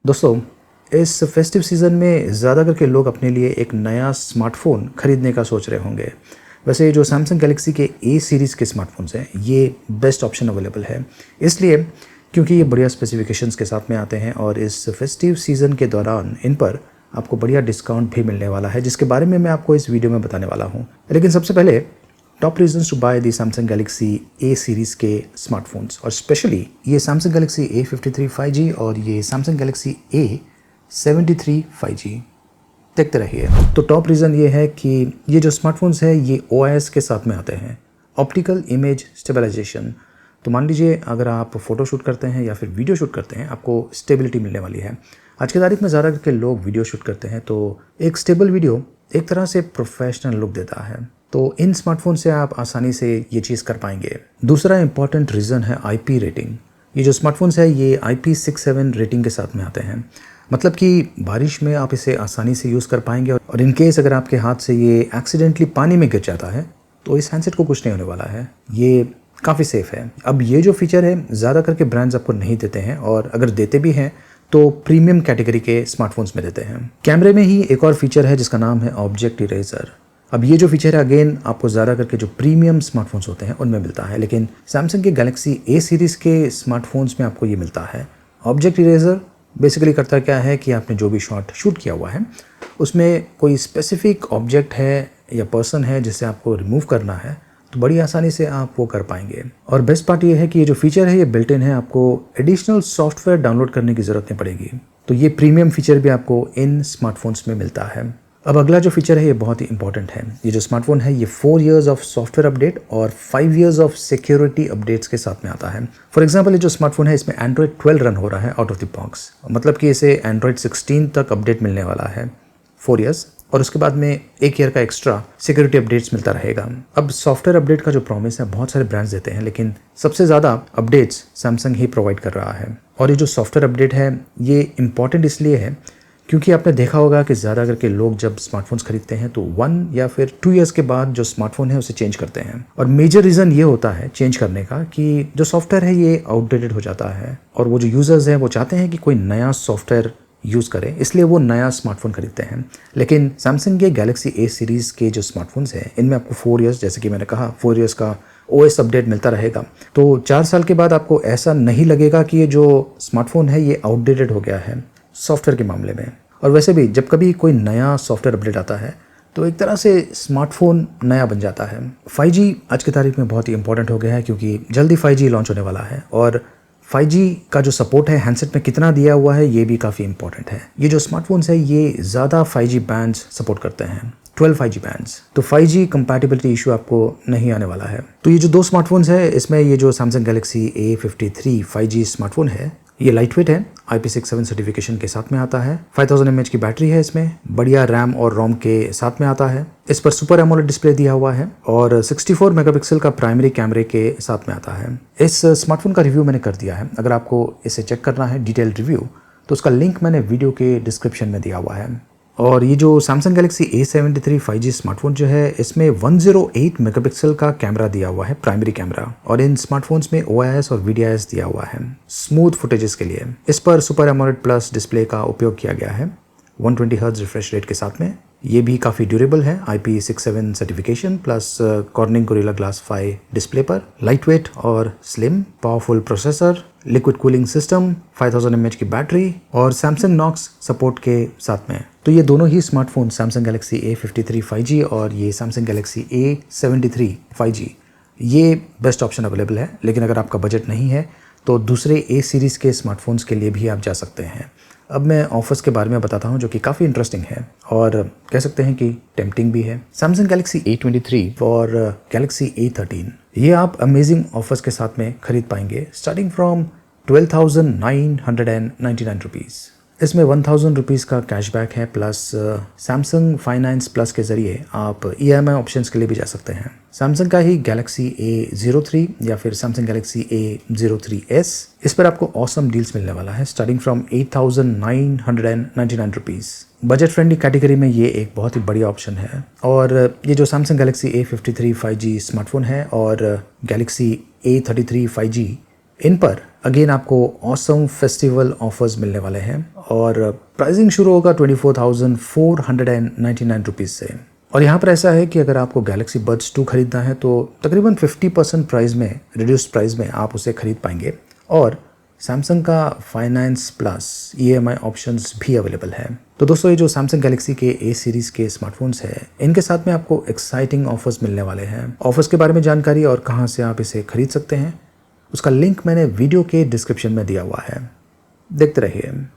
दोस्तों, इस festive season में ज़्यादा करके लोग अपने लिए एक नया स्मार्टफ़ोन खरीदने का सोच रहे होंगे। वैसे जो सैमसंग गैलेक्सी के ए सीरीज़ के स्मार्टफ़ोन्स हैं, ये बेस्ट ऑप्शन अवेलेबल है। इसलिए क्योंकि ये बढ़िया स्पेसिफ़िकेशंस के साथ में आते हैं और इस फेस्टिव सीज़न के दौरान इन पर आपको बढ़िया डिस्काउंट भी मिलने वाला है, जिसके बारे में मैं आपको इस वीडियो में बताने वाला हूँ। लेकिन सबसे पहले top reasons to buy the Samsung Galaxy A series के स्मार्टफोन्स, और स्पेशली ये सैमसंग गैलेक्सी A53 5G और ये सैमसंग गैलेक्सी A73 5G। देखते रहिए। तो टॉप रीज़न ये है कि ये जो स्मार्टफोन्स है ये OIS के साथ में आते हैं, ऑप्टिकल इमेज स्टेबलाइजेशन। तो मान लीजिए अगर आप फ़ोटो शूट करते हैं या फिर वीडियो शूट करते हैं, आपको स्टेबिलिटी मिलने वाली है। आज की तारीख में ज़्यादा करके लोग वीडियो शूट करते हैं, तो एक स्टेबल वीडियो एक तरह से प्रोफेशनल लुक देता है। तो इन स्मार्टफोन से आप आसानी से ये चीज़ कर पाएंगे। दूसरा इंपॉर्टेंट रीज़न है IP रेटिंग। ये जो स्मार्टफोन्स है ये IP67 रेटिंग के साथ में आते हैं, मतलब कि बारिश में आप इसे आसानी से यूज़ कर पाएंगे और इन केस अगर आपके हाथ से ये एक्सीडेंटली पानी में गिर जाता है तो इस हैंडसेट को कुछ नहीं होने वाला है। ये काफ़ी सेफ़ है। अब ये जो फीचर है ज़्यादा करके ब्रांड्स आपको नहीं देते हैं, और अगर देते भी हैं तो प्रीमियम कैटेगरी के स्मार्टफोन्स में देते हैं। कैमरे में ही एक और फीचर है जिसका नाम है ऑब्जेक्ट इरेजर। अब ये जो फीचर है अगेन आपको ज़्यादा करके जो प्रीमियम स्मार्टफोन्स होते हैं उनमें मिलता है, लेकिन सैमसंग के गैलेक्सी ए सीरीज़ के स्मार्टफोन्स में आपको ये मिलता है। ऑब्जेक्ट इरेजर बेसिकली करता क्या है कि आपने जो भी शॉट शूट किया हुआ है उसमें कोई स्पेसिफिक ऑब्जेक्ट है या पर्सन है जिसे आपको रिमूव करना है, तो बड़ी आसानी से आप वो कर पाएंगे। और बेस्ट पार्ट ये है कि ये जो फीचर है ये बिल्ट इन है, आपको एडिशनल सॉफ्टवेयर डाउनलोड करने की ज़रूरत नहीं पड़ेगी। तो ये प्रीमियम फीचर भी आपको इन स्मार्टफोन्स में मिलता है। अब अगला जो फीचर है ये बहुत ही इंपॉर्टेंट है। ये जो स्मार्टफोन है ये 4 इयर्स ऑफ सॉफ्टवेयर अपडेट और 5 इयर्स ऑफ सिक्योरिटी अपडेट्स के साथ में आता है। फॉर एग्जांपल ये जो स्मार्टफोन है इसमें Android 12 रन हो रहा है आउट ऑफ द बॉक्स, मतलब कि इसे Android 16 तक अपडेट मिलने वाला है 4 इयर्स, और उसके बाद में 1 ईयर का एक्स्ट्रा सिक्योरिटी अपडेट्स मिलता रहेगा। अब सॉफ्टवेयर अपडेट का जो प्रॉमिस है बहुत सारे ब्रांड्स देते हैं, लेकिन सबसे ज़्यादा अपडेट्स सैमसंग ही प्रोवाइड कर रहा है। और ये जो सॉफ्टवेयर अपडेट है ये इंपॉर्टेंट इसलिए है क्योंकि आपने देखा होगा कि ज़्यादा करके लोग जब स्मार्टफोन्स खरीदते हैं तो 1 या फिर 2 इयर्स के बाद जो स्मार्टफोन है उसे चेंज करते हैं। और मेजर रीज़न ये होता है चेंज करने का कि जो सॉफ्टवेयर है ये आउटडेटेड हो जाता है, और वो जो यूज़र्स हैं वो चाहते हैं कि कोई नया सॉफ्टवेयर यूज़ करें, इसलिए वो नया स्मार्टफोन खरीदते हैं। लेकिन सैमसंग के गैलेक्सी ए सीरीज़ के जो स्मार्टफोन्स हैं इनमें आपको 4 इयर्स, जैसे कि मैंने कहा 4 इयर्स का OS अपडेट मिलता रहेगा। तो 4 साल के बाद आपको ऐसा नहीं लगेगा कि ये जो स्मार्टफोन है ये आउटडेटेड हो गया है सॉफ्टवेयर के मामले में। और वैसे भी जब कभी कोई नया सॉफ्टवेयर अपडेट आता है तो एक तरह से स्मार्टफोन नया बन जाता है। 5G आज की तारीख में बहुत ही इंपॉर्टेंट हो गया है क्योंकि जल्दी 5G लॉन्च होने वाला है, और 5G का जो सपोर्ट है हैंडसेट में कितना दिया हुआ है ये भी काफ़ी इंपॉर्टेंट है। ये जो स्मार्टफोन्स है ये ज़्यादा 5G बैंड्स सपोर्ट करते हैं, 12 5G बैंड्स। तो 5G कंपैटिबिलिटी इशू आपको नहीं आने वाला है। तो ये जो 2 स्मार्टफोन्स है इसमें ये जो Samsung Galaxy A53 5G smartphone है ये लाइटवेट है, IP67 सर्टिफिकेशन के साथ में आता है। 5000 mAh की बैटरी है इसमें, बढ़िया रैम और रोम के साथ में आता है। इस पर सुपर एमोलेड डिस्प्ले दिया हुआ है और 64 मेगापिक्सल का प्राइमरी कैमरे के साथ में आता है। इस स्मार्टफोन का रिव्यू मैंने कर दिया है। अगर आपको इसे चेक करना है डिटेल रिव्यू तो उसका लिंक मैंने वीडियो के डिस्क्रिप्शन में दिया हुआ है। और ये जो Samsung Galaxy A73 5G smartphone जो है इसमें 108 मेगापिक्सल का कैमरा दिया हुआ है, प्राइमरी कैमरा, और इन स्मार्टफोन्स में OIS और VDIS दिया हुआ है स्मूथ फुटेजेस के लिए। इस पर सुपर एमोलेड प्लस डिस्प्ले का उपयोग किया गया है 120 हर्ट्ज रिफ्रेश रेट के साथ में। ये भी काफ़ी ड्यूरेबल है, IP67 certification plus cornering gorilla glass 5 display पर। लाइटवेट और slim, powerful processor, liquid cooling system, 5000 mAh की बैटरी और सैमसंग नॉक्स सपोर्ट के साथ में। तो ये दोनों ही smartphone Samsung Galaxy A53 5G और ये सैमसंग गैलेक्सी A73 5G ये बेस्ट ऑप्शन अवेलेबल है। लेकिन अगर आपका बजट नहीं है तो दूसरे A सीरीज़ के स्मार्टफोन्स के लिए भी आप जा सकते हैं। अब मैं ऑफर्स के बारे में बताता हूं जो कि काफ़ी इंटरेस्टिंग है और कह सकते हैं कि टेम्पटिंग भी है। सैमसंग गैलेक्सी A23 और गैलेक्सी A13 ये आप अमेजिंग ऑफर्स के साथ में खरीद पाएंगे स्टार्टिंग फ्रॉम 12,999 रुपीज़। इसमें 1000 रुपीज़ का कैशबैक है, प्लस सैमसंग फाइनेंस प्लस के ज़रिए आप EMI ऑप्शंस के लिए भी जा सकते हैं। सैमसंग का ही गैलेक्सी A03 या फिर सैमसंग गैलेक्सी A03s, इस पर आपको ऑसम डील्स मिलने वाला है starting from 8,999 rupees. Budget friendly category में ये एक बहुत ही बढ़िया ऑप्शन है। और ये जो Samsung Galaxy A53 5G smartphone है और गैलेक्सी A33 5G, इन पर अगेन आपको ऑसम फेस्टिवल ऑफर्स मिलने वाले हैं और प्राइसिंग शुरू होगा 24,499 रुपीज़ से। और यहाँ पर ऐसा है कि अगर आपको गैलेक्सी बड्स 2 खरीदना है तो तकरीबन 50% प्राइस में, रिड्यूस्ड प्राइस में आप उसे खरीद पाएंगे। और सैमसंग का फाइनेंस प्लस EMI ऑप्शंस भी अवेलेबल है। तो दोस्तों, ये जो सैमसंग गैलेक्सी के A सीरीज़ के स्मार्टफोन्स हैं, इनके साथ में आपको एक्साइटिंग ऑफर्स मिलने वाले हैं। ऑफर्स के बारे में जानकारी और कहाँ से आप इसे खरीद सकते हैं, उसका लिंक मैंने वीडियो के डिस्क्रिप्शन में दिया हुआ है, देखते रहिए।